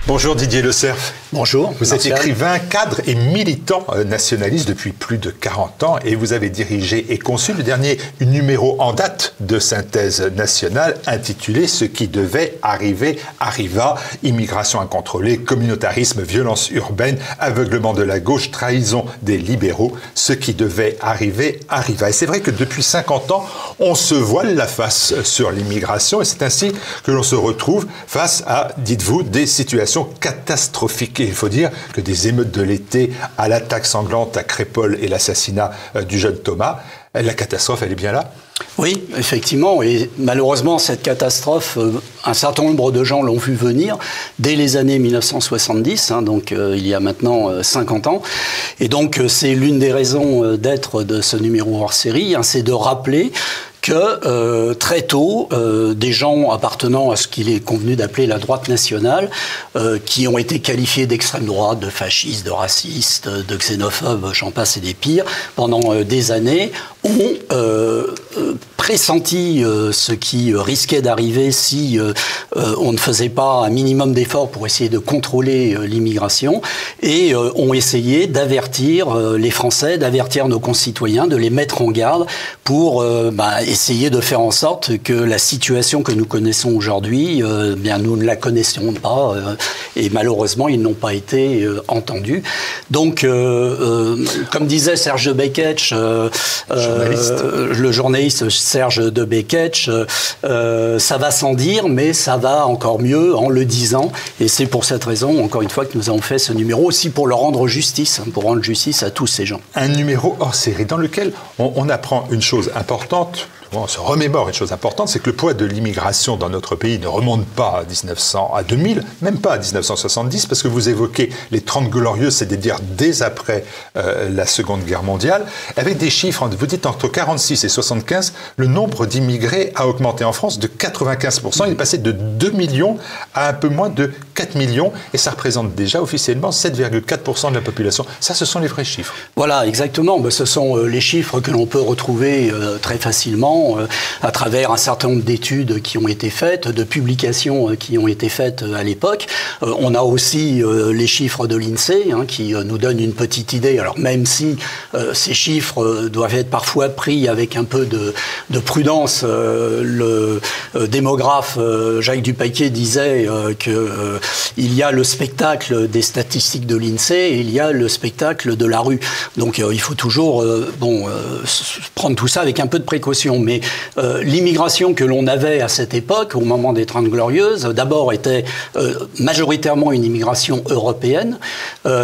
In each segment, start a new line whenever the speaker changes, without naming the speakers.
Bonjour Didier Le Cerf.
Bonjour.
Vous êtes écrivain, cadre et militant nationaliste depuis plus de 40 ans et vous avez dirigé et conçu le dernier numéro en date de Synthèse nationale intitulé « Ce qui devait arriver arriva ». Immigration incontrôlée, communautarisme, violence urbaine, aveuglement de la gauche, trahison des libéraux. Ce qui devait arriver arriva. Et c'est vrai que depuis 50 ans, on se voile la face sur l'immigration et c'est ainsi que l'on se retrouve face à, dites-vous, des situations catastrophiques. Et il faut dire que des émeutes de l'été à l'attaque sanglante à Crépol et l'assassinat du jeune Thomas, la catastrophe, elle est bien là?
Oui, effectivement. Et malheureusement, cette catastrophe, un certain nombre de gens l'ont vu venir dès les années 1970, donc il y a maintenant 50 ans. Et donc, c'est l'une des raisons d'être de ce numéro hors série, c'est de rappeler que très tôt, des gens appartenant à ce qu'il est convenu d'appeler la droite nationale, qui ont été qualifiés d'extrême droite, de fascistes, de racistes, de xénophobes, j'en passe et des pires, pendant des années, ont pressenti ce qui risquait d'arriver si on ne faisait pas un minimum d'efforts pour essayer de contrôler l'immigration et ont essayé d'avertir les Français, d'avertir nos concitoyens, de les mettre en garde pour essayer de faire en sorte que la situation que nous connaissons aujourd'hui, bien nous ne la connaissions pas et malheureusement ils n'ont pas été entendus. Donc, comme disait Serge de Beketch, le journaliste Serge de Beketch, ça va sans dire, mais ça va encore mieux en le disant. Et c'est pour cette raison, encore une fois, que nous avons fait ce numéro, aussi pour leur rendre justice, pour rendre justice à tous ces gens.
Un numéro hors série dans lequel on apprend une chose importante. On se remémore une chose importante, c'est que le poids de l'immigration dans notre pays ne remonte pas à 1900, à 2000, même pas à 1970, parce que vous évoquez les 30 glorieuses, c'est-à-dire dès après la Seconde Guerre mondiale, avec des chiffres, vous dites entre 46 et 75, le nombre d'immigrés a augmenté en France de 95%, il est passé de 2 millions à un peu moins de 4 millions, et ça représente déjà officiellement 7,4% de la population. Ça, ce sont les vrais chiffres.
Voilà, exactement. Ce sont les chiffres que l'on peut retrouver très facilement à travers un certain nombre d'études qui ont été faites, de publications qui ont été faites à l'époque. On a aussi les chiffres de l'INSEE qui nous donnent une petite idée. Alors même si ces chiffres doivent être parfois pris avec un peu de prudence, le démographe Jacques Dupaquier disait qu'il y a le spectacle des statistiques de l'INSEE et il y a le spectacle de la rue. Donc il faut toujours prendre tout ça avec un peu de précaution. Mais l'immigration que l'on avait à cette époque, au moment des 30 Glorieuses, d'abord était majoritairement une immigration européenne.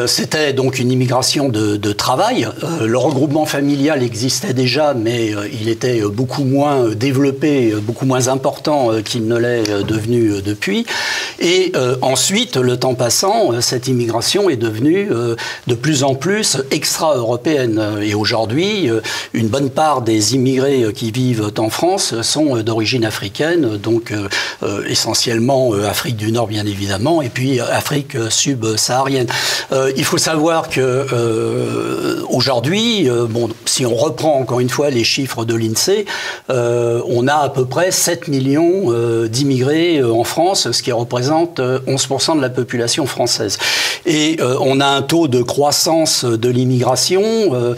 C'était donc une immigration de travail. Le regroupement familial existait déjà, mais il était beaucoup moins développé, beaucoup moins important qu'il ne l'est devenu depuis. Et ensuite, le temps passant, cette immigration est devenue de plus en plus extra-européenne. Et aujourd'hui, une bonne part des immigrés qui vivent en France sont d'origine africaine, donc essentiellement Afrique du Nord bien évidemment, et puis Afrique subsaharienne. Il faut savoir que aujourd'hui, si on reprend encore une fois les chiffres de l'INSEE, on a à peu près 7 millions d'immigrés en France, ce qui représente 11% de la population française. Et on a un taux de croissance de l'immigration,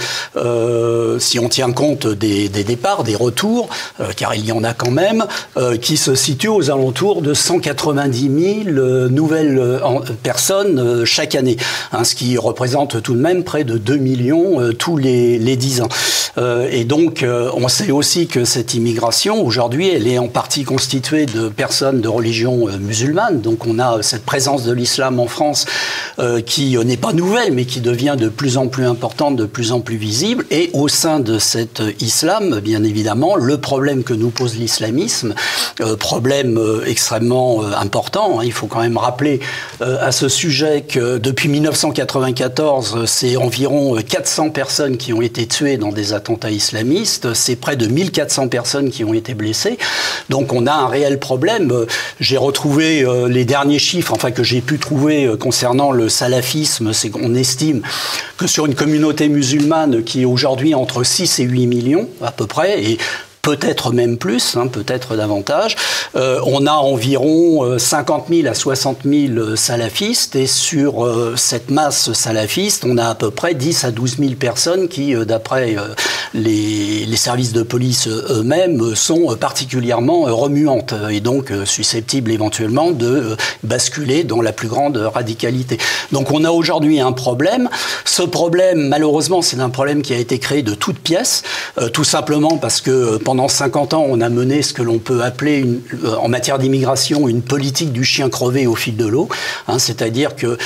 si on tient compte des départs, des retours, car il y en a quand même, qui se situe aux alentours de 190 000 nouvelles personnes chaque année, ce qui représente tout de même près de 2 millions tous les 10 ans. Et donc, on sait aussi que cette immigration, aujourd'hui, elle est en partie constituée de personnes de religion musulmane. Donc, on a cette présence de l'islam en France qui n'est pas nouvelle, mais qui devient de plus en plus importante, de plus en plus visible. Et au sein de cet islam, bien évidemment, le problème que nous pose l'islamisme, problème extrêmement important. Il faut quand même rappeler à ce sujet que depuis 1994, c'est environ 400 personnes qui ont été tuées dans des attentats islamistes. C'est près de 1400 personnes qui ont été blessées. Donc on a un réel problème. J'ai retrouvé les derniers chiffres, que j'ai pu trouver concernant le salafisme, c'est qu'on estime que sur une communauté musulmane qui est aujourd'hui entre 6 et 8 millions à peu près, et peut-être même plus, hein, peut-être davantage. On a environ 50 000 à 60 000 salafistes, et sur cette masse salafiste, on a à peu près 10 à 12 000 personnes qui, d'après les services de police eux-mêmes, sont particulièrement remuantes et donc susceptibles éventuellement de basculer dans la plus grande radicalité. Donc on a aujourd'hui un problème. Ce problème, malheureusement, c'est un problème qui a été créé de toutes pièces, tout simplement parce que pendant 50 ans, on a mené ce que l'on peut appeler, en matière d'immigration, une politique du chien crevé au fil de l'eau. Hein, c'est-à-dire que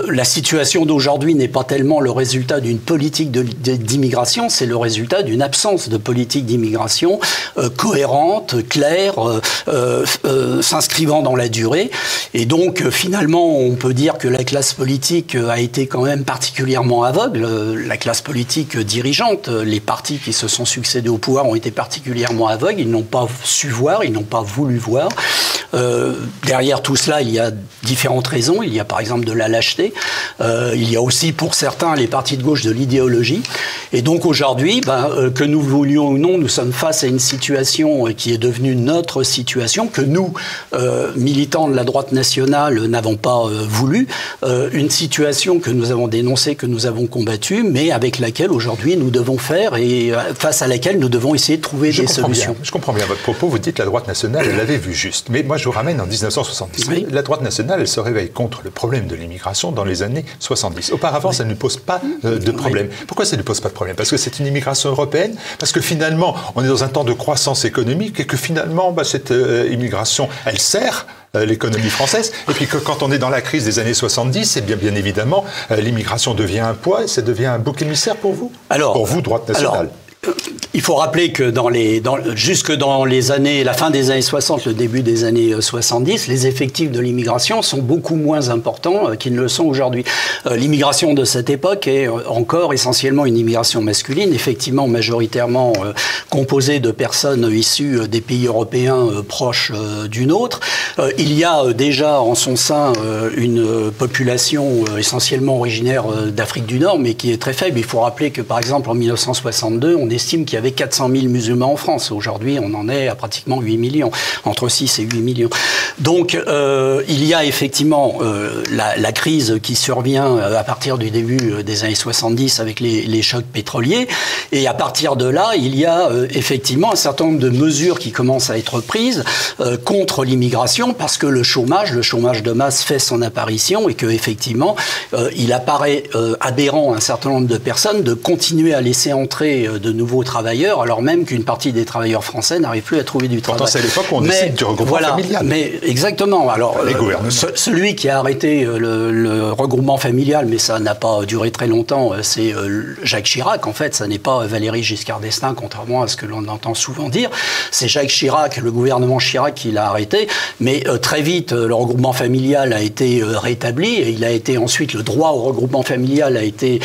la situation d'aujourd'hui n'est pas tellement le résultat d'une politique d'immigration, c'est le résultat d'une absence de politique d'immigration cohérente, claire, s'inscrivant dans la durée. Et donc, finalement, on peut dire que la classe politique a été quand même particulièrement aveugle. La classe politique dirigeante, les partis qui se sont succédés au pouvoir ont été particulièrement aveugles. Ils n'ont pas su voir, ils n'ont pas voulu voir. Derrière tout cela, il y a différentes raisons. Il y a par exemple de la lâcheté. Il y a aussi pour certains les partis de gauche de l'idéologie. Et donc aujourd'hui, que nous voulions ou non, nous sommes face à une situation qui est devenue notre situation, que nous, militants de la droite nationale, n'avons pas voulu. Une situation que nous avons dénoncée, que nous avons combattue, mais avec laquelle aujourd'hui nous devons faire et face à laquelle nous devons essayer de trouver des solutions.
Je comprends bien votre propos. Vous dites que la droite nationale, elle l'avait vu juste. Mais moi, je vous ramène en 1970. Oui. La droite nationale, elle se réveille contre le problème de l'immigration dans les années 70. Auparavant, ça ne pose pas de problème. Pourquoi ça ne pose pas de problème? Parce que c'est une immigration européenne, parce que finalement, on est dans un temps de croissance économique et que finalement, cette immigration, elle sert l'économie française. Et puis que quand on est dans la crise des années 70, bien évidemment, l'immigration devient un poids et ça devient un bouc émissaire pour vous? Pour vous, droite nationale.
Il faut rappeler que jusque dans la fin des années 60, le début des années 70, les effectifs de l'immigration sont beaucoup moins importants qu'ils ne le sont aujourd'hui. L'immigration de cette époque est encore essentiellement une immigration masculine, effectivement majoritairement composée de personnes issues des pays européens proches du nôtre. Il y a déjà en son sein une population essentiellement originaire d'Afrique du Nord, mais qui est très faible. Il faut rappeler que par exemple en 1962, on estime qu'il y avait 400 000 musulmans en France. Aujourd'hui, on en est à pratiquement 8 millions, entre 6 et 8 millions. Donc, il y a effectivement la crise qui survient à partir du début des années 70 avec les chocs pétroliers. Et à partir de là, il y a effectivement un certain nombre de mesures qui commencent à être prises contre l'immigration parce que le chômage de masse fait son apparition et que effectivement, il apparaît aberrant à un certain nombre de personnes de continuer à laisser entrer de nouveaux travailleurs, alors même qu'une partie des travailleurs français n'arrive plus à trouver du travail.
Pourtant, c'est à l'époque où on décide du regroupement familial.
Mais exactement. Alors, celui qui a arrêté le regroupement familial, mais ça n'a pas duré très longtemps, c'est Jacques Chirac. En fait, ça n'est pas Valéry Giscard d'Estaing, contrairement à ce que l'on entend souvent dire. C'est Jacques Chirac, le gouvernement Chirac, qui l'a arrêté. Mais très vite, le regroupement familial a été rétabli et il a été ensuite, le droit au regroupement familial a été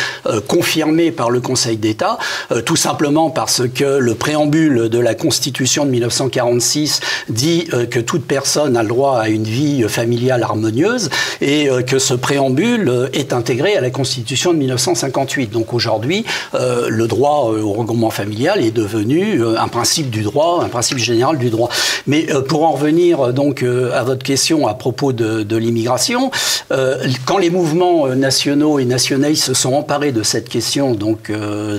confirmé par le Conseil d'État, tout simplement parce que le préambule de la Constitution de 1946 dit que toute personne a le droit à une vie familiale harmonieuse et que ce préambule est intégré à la Constitution de 1958. Donc aujourd'hui, le droit au regroupement familial est devenu un principe du droit, un principe général du droit. Mais pour en revenir donc à votre question à propos de l'immigration, quand les mouvements nationaux et nationalistes se sont emparés de cette question, donc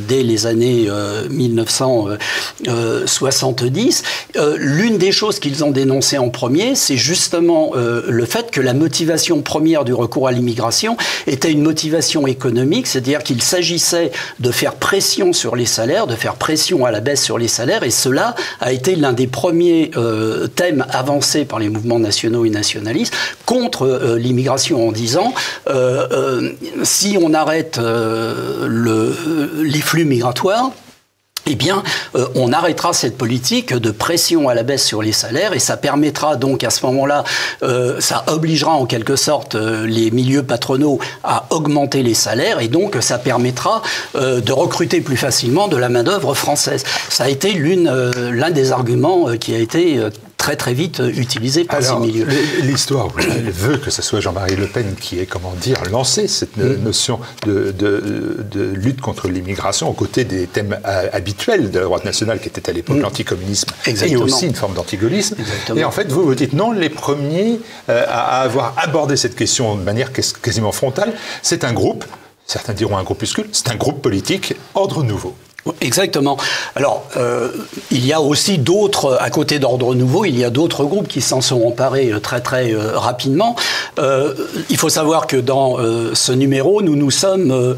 dès les années 1970, l'une des choses qu'ils ont dénoncées en premier, c'est justement le fait que la motivation première du recours à l'immigration était une motivation économique, c'est-à-dire qu'il s'agissait de faire pression sur les salaires, de faire pression à la baisse sur les salaires, et cela a été l'un des premiers thèmes avancés par les mouvements nationaux et nationalistes contre l'immigration en disant si on arrête les flux migratoires, eh bien, on arrêtera cette politique de pression à la baisse sur les salaires et ça permettra donc à ce moment-là, ça obligera en quelque sorte les milieux patronaux à augmenter les salaires et donc ça permettra de recruter plus facilement de la main-d'œuvre française. Ça a été l'un des arguments qui a été très très vite utilisé par ces milieux.
L'histoire veut que ce soit Jean-Marie Le Pen qui ait, comment dire, lancé cette notion de lutte contre l'immigration aux côtés des thèmes habituels de la droite nationale qui était à l'époque l'anticommunisme et aussi une forme d'antigaullisme. Et en fait, vous dites non, les premiers à avoir abordé cette question de manière quasiment frontale, c'est un groupe, certains diront un groupuscule, c'est un groupe politique, Ordre Nouveau.
Exactement. Alors, il y a aussi d'autres, à côté d'Ordre Nouveau, il y a d'autres groupes qui s'en sont emparés très très rapidement. Il faut savoir que dans ce numéro, nous nous sommes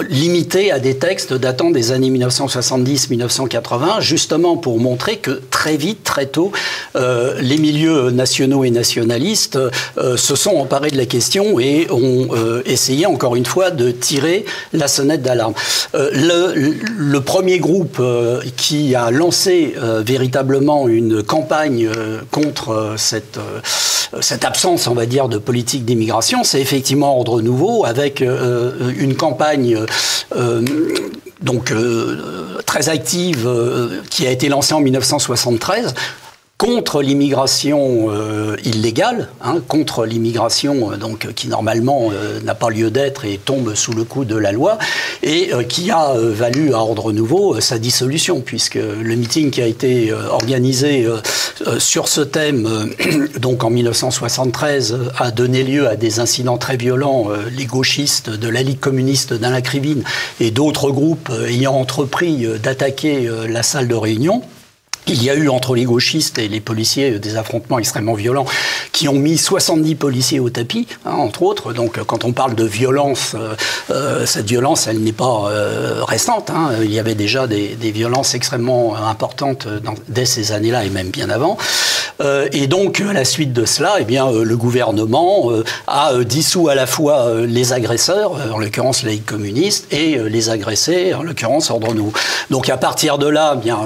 limités à des textes datant des années 1970-1980, justement pour montrer que très vite, très tôt, les milieux nationaux et nationalistes se sont emparés de la question et ont essayé, encore une fois, de tirer la sonnette d'alarme. Le premier groupe qui a lancé véritablement une campagne contre cette absence, on va dire, de politique d'immigration, c'est effectivement Ordre Nouveau, avec une campagne très active qui a été lancée en 1973, contre l'immigration illégale, contre l'immigration qui normalement n'a pas lieu d'être et tombe sous le coup de la loi, et qui a valu à Ordre Nouveau sa dissolution, puisque le meeting qui a été organisé sur ce thème donc en 1973 a donné lieu à des incidents très violents. Les gauchistes de la Ligue communiste d'Alain Krivine et d'autres groupes ayant entrepris d'attaquer la salle de réunion. Il y a eu entre les gauchistes et les policiers des affrontements extrêmement violents qui ont mis 70 policiers au tapis, entre autres. Donc quand on parle de violence, cette violence, elle n'est pas récente. Il y avait déjà des violences extrêmement importantes dès ces années-là et même bien avant. Et donc à la suite de cela, eh bien, le gouvernement a dissous à la fois les agresseurs, en l'occurrence la Ligue communiste, et les agressés, en l'occurrence Ordre Nouveau. Donc à partir de là, eh bien,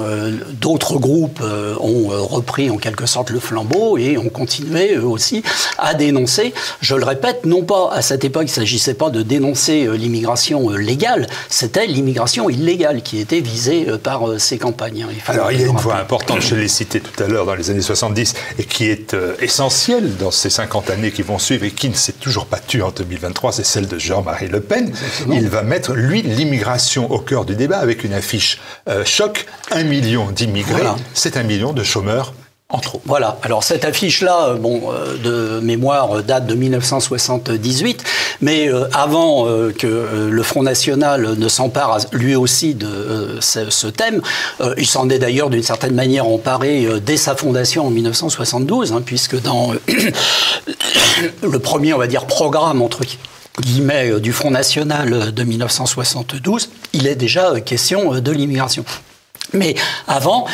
d'autres groupes ont repris en quelque sorte le flambeau et ont continué eux aussi à dénoncer. Je le répète, non pas à cette époque, il ne s'agissait pas de dénoncer l'immigration légale, c'était l'immigration illégale qui était visée par ces campagnes.
Alors il y a une voix importante, je l'ai citée tout à l'heure, dans les années 70, et qui est essentielle dans ces 50 années qui vont suivre et qui ne s'est toujours pas tue en 2023, c'est celle de Jean-Marie Le Pen. Exactement. Il va mettre, lui, l'immigration au cœur du débat avec une affiche choc, 1 million d'immigrés. Voilà. C'est 1 million de chômeurs en trop.
Voilà. Alors cette affiche-là, de mémoire, date de 1978, mais avant que le Front National ne s'empare lui aussi de ce thème, il s'en est d'ailleurs d'une certaine manière emparé dès sa fondation en 1972, puisque dans le premier, on va dire, programme entre guillemets du Front National de 1972, il est déjà question de l'immigration. Mais avant,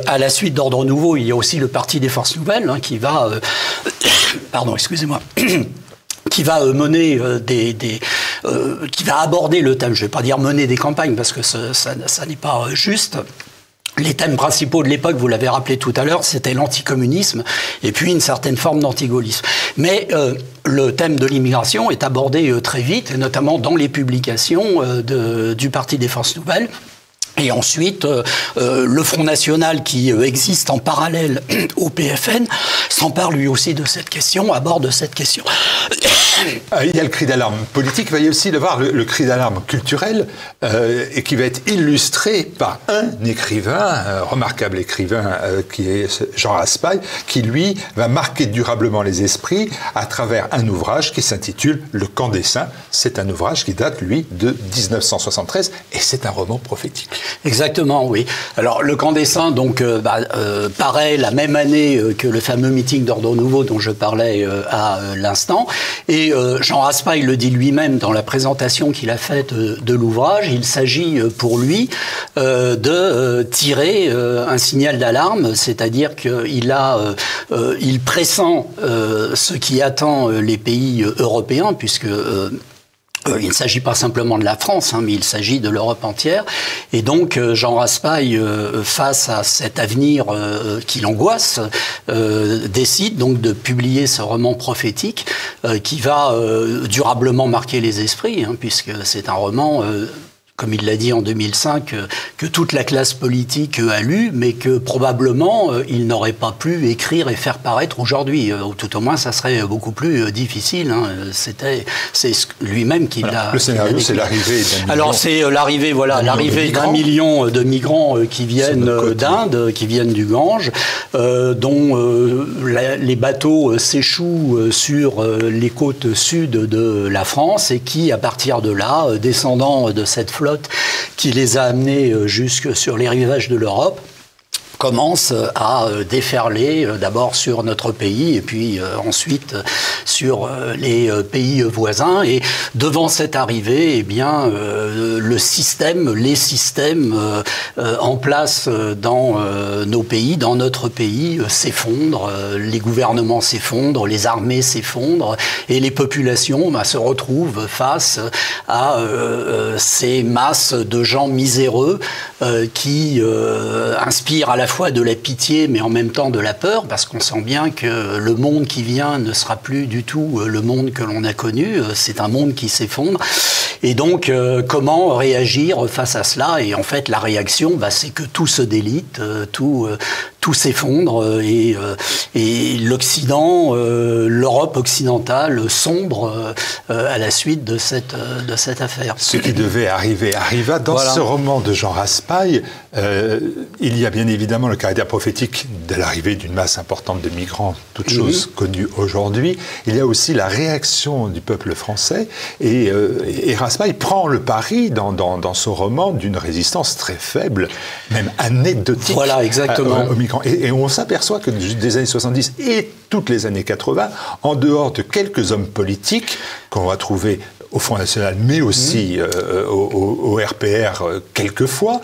à la suite d'Ordre Nouveau, il y a aussi le Parti des Forces Nouvelles qui va, qui va mener qui va aborder le thème. Je ne vais pas dire mener des campagnes parce que ça n'est pas juste. Les thèmes principaux de l'époque, vous l'avez rappelé tout à l'heure, c'était l'anticommunisme et puis une certaine forme d'antigaullisme. Mais le thème de l'immigration est abordé très vite, et notamment dans les publications du Parti des Forces Nouvelles. Et ensuite, le Front National, qui existe en parallèle au PFN, s'empare lui aussi de cette question, aborde cette question.
Il y a le cri d'alarme politique, il va y aussi avoir le cri d'alarme culturel, et qui va être illustré par un écrivain, un remarquable écrivain qui est Jean Raspail, qui lui va marquer durablement les esprits à travers un ouvrage qui s'intitule Le Camp des Saints. C'est un ouvrage qui date, lui, de 1973, et c'est un roman prophétique.
Exactement, oui. Alors, Le Camp des Saints, donc, paraît la même année que le fameux meeting d'Ordre Nouveau dont je parlais à l'instant. Et Jean Raspail le dit lui-même dans la présentation qu'il a faite de l'ouvrage. Il s'agit pour lui de tirer un signal d'alarme, c'est-à-dire qu'il pressent ce qui attend les pays européens, puisque il ne s'agit pas simplement de la France, mais il s'agit de l'Europe entière. Et donc, Jean Raspail, face à cet avenir qui l'angoisse, décide donc de publier ce roman prophétique qui va durablement marquer les esprits, puisque c'est un roman comme il l'a dit en 2005, que toute la classe politique a lu, mais que probablement il n'aurait pas pu écrire et faire paraître aujourd'hui. Tout au moins, ça serait beaucoup plus difficile. Hein. C'est lui-même qui l'a.
Le scénario, c'est l'arrivée d'un million.
Alors c'est l'arrivée d'un million de migrants qui viennent d'Inde, qui viennent du Gange, dont les bateaux s'échouent sur les côtes sud de la France et qui, à partir de là, descendant de cette flotte qui les a amenés jusque sur les rivages de l'Europe, commence à déferler d'abord sur notre pays et puis ensuite sur les pays voisins. Et devant cette arrivée, eh bien, les systèmes en place dans nos pays, dans notre pays, s'effondrent. Les gouvernements s'effondrent, les armées s'effondrent et les populations se retrouvent face à ces masses de gens miséreux qui inspirent à la fois de la pitié, mais en même temps de la peur, parce qu'on sent bien que le monde qui vient ne sera plus du tout le monde que l'on a connu. C'est un monde qui s'effondre. Et donc, comment réagir face à cela? Et en fait, la réaction, c'est que tout se délite, tout s'effondre, et l'Occident, l'Europe occidentale sombre à la suite de cette affaire.
Ce qui devait arriver arriva. Dans ce roman de Jean Raspail, il y a bien évidemment le caractère prophétique de l'arrivée d'une masse importante de migrants, toutes choses connues aujourd'hui. Il y a aussi la réaction du peuple français, et Raspail prend le pari dans son roman d'une résistance très faible, même anecdotique, aux migrants. Et on s'aperçoit que des années 70 et toutes les années 80, en dehors de quelques hommes politiques qu'on va trouver au Front National, mais aussi au RPR quelquefois,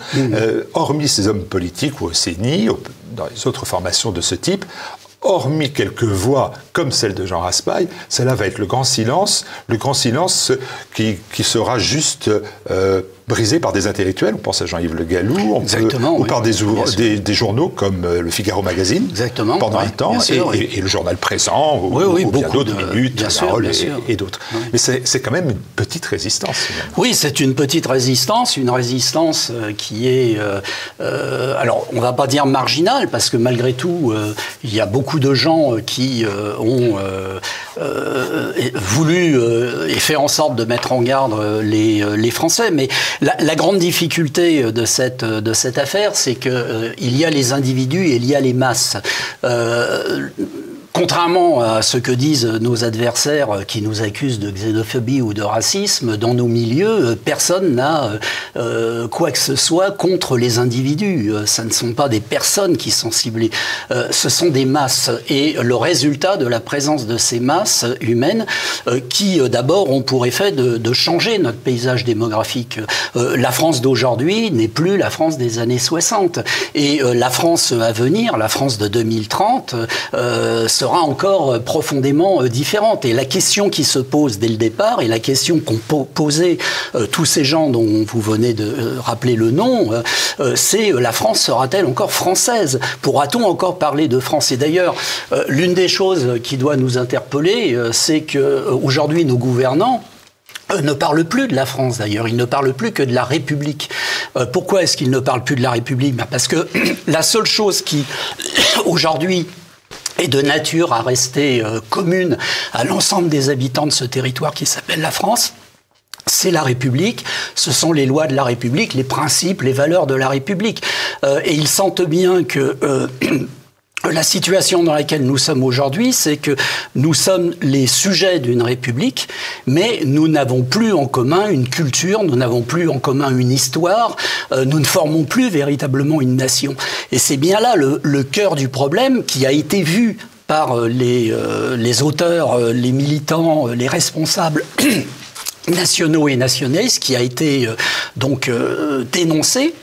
hormis ces hommes politiques ou au CENI, dans les autres formations de ce type, hormis quelques voix comme celle de Jean Raspail, cela va être le grand silence qui sera juste brisé par des intellectuels. On pense à Jean-Yves Le Gallou, ou par des journaux comme le Figaro Magazine, pendant un temps, et le Journal Présent, ou bien d'autres, Minutes, La Parole et d'autres. Oui. Mais c'est quand même une petite résistance, finalement.
Oui, c'est une petite résistance, qui est, alors on ne va pas dire marginale, parce que malgré tout, il y a beaucoup de gens qui ont voulu et fait en sorte de mettre en garde les Français, mais la grande difficulté de cette affaire, c'est que il y a les individus et il y a les masses. Contrairement à ce que disent nos adversaires qui nous accusent de xénophobie ou de racisme, dans nos milieux, personne n'a quoi que ce soit contre les individus. Ça ne sont pas des personnes qui sont ciblées, ce sont des masses. Et le résultat de la présence de ces masses humaines qui, d'abord, ont pour effet de changer notre paysage démographique. La France d'aujourd'hui n'est plus la France des années 60. Et la France à venir, la France de 2030, sera encore profondément différente. Et la question qui se pose dès le départ, et la question qu'ont posé tous ces gens dont vous venez de rappeler le nom, c'est la France sera-t-elle encore française? Pourra-t-on encore parler de France? Et d'ailleurs, l'une des choses qui doit nous interpeller, c'est qu'aujourd'hui, nos gouvernants ne parlent plus de la France, d'ailleurs. Ils ne parlent plus que de la République. Pourquoi est-ce qu'ils ne parlent plus de la République? Parce que la seule chose qui, aujourd'hui, est de nature à rester commune à l'ensemble des habitants de ce territoire qui s'appelle la France, c'est la République, ce sont les lois de la République, les principes, les valeurs de la République. Et ils sentent bien que la situation dans laquelle nous sommes aujourd'hui, c'est que nous sommes les sujets d'une république, mais nous n'avons plus en commun une culture, nous n'avons plus en commun une histoire, nous ne formons plus véritablement une nation. Et c'est bien là le cœur du problème qui a été vu par les auteurs, les militants, les responsables nationaux et nationalistes, qui a été donc dénoncé,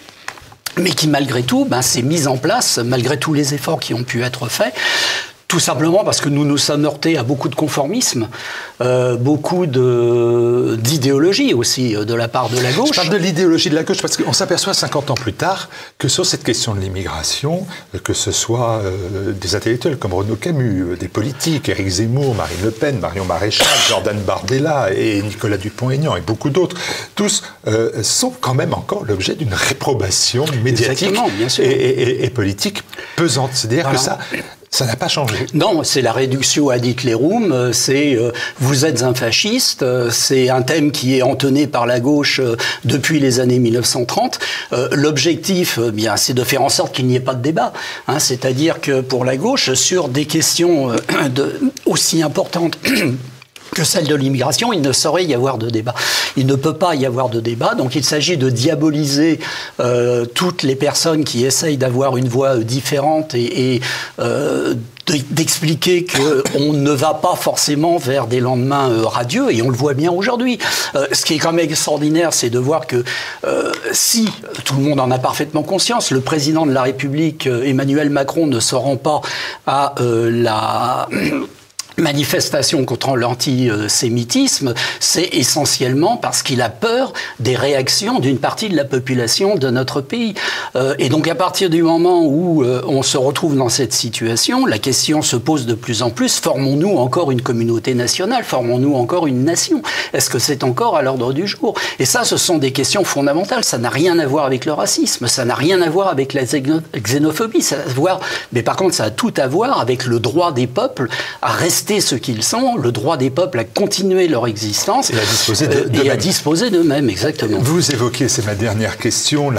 mais qui malgré tout s'est mise en place, malgré tous les efforts qui ont pu être faits, Tout simplement parce que nous nous sommes heurtés à beaucoup de conformisme, beaucoup d'idéologie aussi de la part de la gauche.
Je parle de l'idéologie de la gauche parce qu'on s'aperçoit 50 ans plus tard que sur cette question de l'immigration, que ce soit des intellectuels comme Renaud Camus, des politiques, Éric Zemmour, Marine Le Pen, Marion Maréchal, Jordan Bardella et Nicolas Dupont-Aignan et beaucoup d'autres, tous sont quand même encore l'objet d'une réprobation médiatique et politique pesante. C'est-à-dire que ça n'a pas changé.
Non, c'est la reductio ad Hitlerum, c'est vous êtes un fasciste, c'est un thème qui est entonné par la gauche depuis les années 1930. L'objectif, bien, c'est de faire en sorte qu'il n'y ait pas de débat. Hein, c'est-à-dire que pour la gauche, sur des questions aussi importantes que celle de l'immigration, il ne saurait y avoir de débat. Il ne peut pas y avoir de débat, donc il s'agit de diaboliser toutes les personnes qui essayent d'avoir une voix différente et d'expliquer qu'on ne va pas forcément vers des lendemains radieux, et on le voit bien aujourd'hui. Ce qui est quand même extraordinaire, c'est de voir que si, tout le monde en a parfaitement conscience, le président de la République, Emmanuel Macron, ne se rend pas à la manifestation contre l'antisémitisme, c'est essentiellement parce qu'il a peur des réactions d'une partie de la population de notre pays. Et donc à partir du moment où on se retrouve dans cette situation, la question se pose de plus en plus, formons-nous encore une communauté nationale? Formons-nous encore une nation? Est-ce que c'est encore à l'ordre du jour? Et ça, ce sont des questions fondamentales. Ça n'a rien à voir avec le racisme, ça n'a rien à voir avec la xénophobie, ça a à voir, mais par contre ça a tout à voir avec le droit des peuples à rester ce qu'ils sont, le droit des peuples à continuer leur existence et à disposer d'eux-mêmes, exactement.
Vous évoquez, c'est ma dernière question,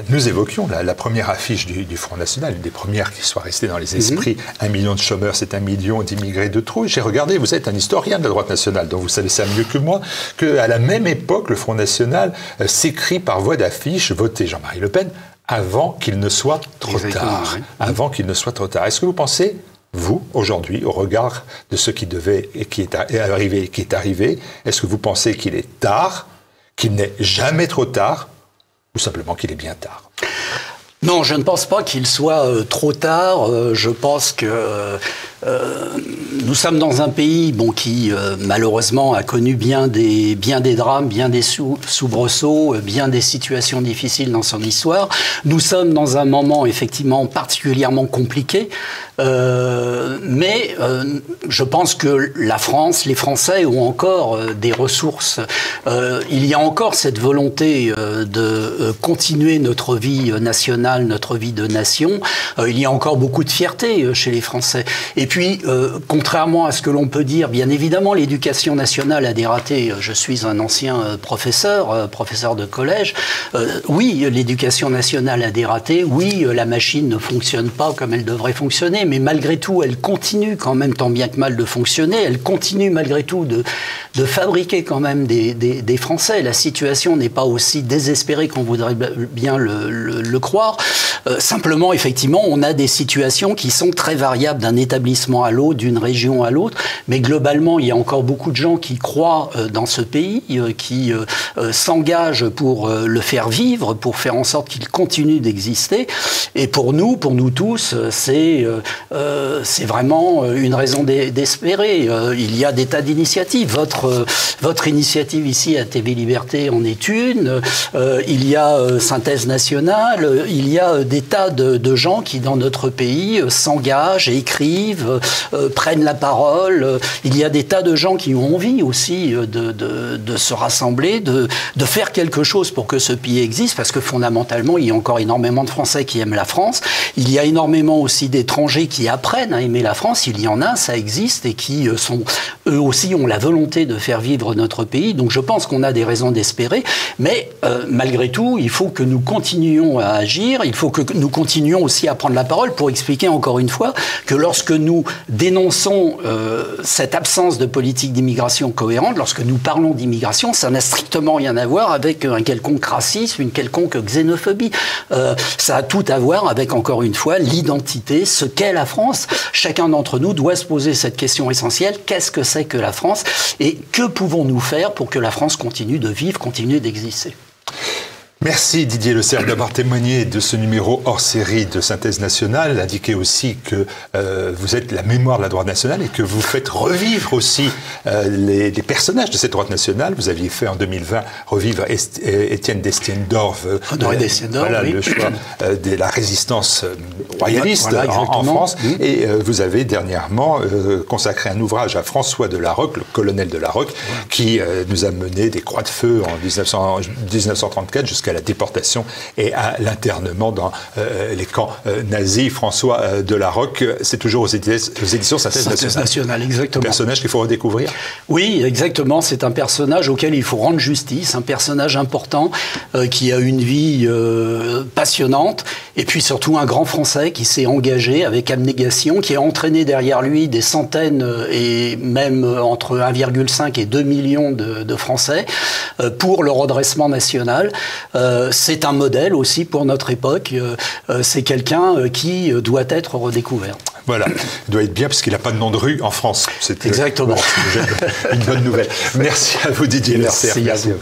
nous évoquions la première affiche du Front National, une des premières qui soit restée dans les esprits. 1 million de chômeurs, c'est 1 million d'immigrés de trop. J'ai regardé, vous êtes un historien de la droite nationale, donc vous savez ça mieux que moi, qu'à la même époque, le Front National s'écrit par voie d'affiche, votez Jean-Marie Le Pen avant qu'il ne soit trop tard. Oui. Avant qu'il ne soit trop tard. Est-ce que vous pensez, vous, aujourd'hui, au regard de ce qui devait et qui est arrivé, est-ce que vous pensez qu'il est tard, qu'il n'est jamais trop tard, ou simplement qu'il est bien tard?
Non, je ne pense pas qu'il soit trop tard. Je pense que nous sommes dans un pays qui malheureusement a connu bien des drames, bien des soubresauts, bien des situations difficiles dans son histoire. Nous sommes dans un moment effectivement particulièrement compliqué, mais je pense que la France, les Français ont encore des ressources. Il y a encore cette volonté de continuer notre vie nationale, notre vie de nation. Il y a encore beaucoup de fierté chez les Français. Et puis, contrairement à ce que l'on peut dire, bien évidemment, l'éducation nationale a des ratés. Je suis un ancien professeur de collège. Oui, l'éducation nationale a des ratés. Oui, la machine ne fonctionne pas comme elle devrait fonctionner. Mais malgré tout, elle continue quand même tant bien que mal de fonctionner. Elle continue malgré tout de fabriquer quand même des Français. La situation n'est pas aussi désespérée qu'on voudrait bien le croire. Simplement, effectivement, on a des situations qui sont très variables d'un établissement à l'autre, d'une région à l'autre. Mais globalement, il y a encore beaucoup de gens qui croient dans ce pays, qui s'engagent pour le faire vivre, pour faire en sorte qu'il continue d'exister. Et pour nous tous, c'est vraiment une raison d'espérer. Il y a des tas d'initiatives. Votre initiative ici à TV Liberté en est une. Il y a Synthèse Nationale. Il y a des tas de gens qui, dans notre pays, s'engagent, écrivent, prennent la parole. Il y a des tas de gens qui ont envie aussi de se rassembler, de faire quelque chose pour que ce pays existe, parce que fondamentalement, il y a encore énormément de Français qui aiment la France. Il y a énormément aussi d'étrangers qui apprennent à aimer la France. Il y en a, ça existe, et qui eux aussi ont la volonté de faire vivre notre pays. Donc je pense qu'on a des raisons d'espérer, mais malgré tout, il faut que nous continuions à agir. Il faut que nous continuions aussi à prendre la parole pour expliquer encore une fois que lorsque nous dénonçons cette absence de politique d'immigration cohérente, lorsque nous parlons d'immigration, ça n'a strictement rien à voir avec un quelconque racisme, une quelconque xénophobie. Ça a tout à voir avec, encore une fois, l'identité, ce qu'est la France. Chacun d'entre nous doit se poser cette question essentielle. Qu'est-ce que c'est que la France? Et, que pouvons-nous faire pour que la France continue de vivre, continue d'exister?
Merci Didier Le Cerf d'avoir témoigné de ce numéro hors série de Synthèse nationale. Indiquez aussi que vous êtes la mémoire de la droite nationale et que vous faites revivre aussi les personnages de cette droite nationale. Vous aviez fait en 2020 revivre Étienne Destienne-Dorve, voilà, oui, le choix de la résistance royaliste en France. Et vous avez dernièrement consacré un ouvrage à François de La Rocque, le colonel de La Rocque, qui nous a mené des croix de feu en 1934 jusqu'à la déportation et à l'internement dans les camps nazis. François de La Rocque, c'est toujours aux éditions Synthèse nationale.
Exactement.
Un personnage qu'il faut redécouvrir.
Oui, exactement. C'est un personnage auquel il faut rendre justice, un personnage important qui a une vie passionnante et puis surtout un grand Français qui s'est engagé avec abnégation, qui a entraîné derrière lui des centaines et même entre 1,5 et 2 millions de Français pour le redressement national. C'est un modèle aussi pour notre époque. C'est quelqu'un qui doit être redécouvert.
Voilà, il doit être bien parce qu'il n'a pas de nom de rue en France.
Exactement.
Une bonne nouvelle. Merci à vous Didier Le Cerf.
Merci à vous.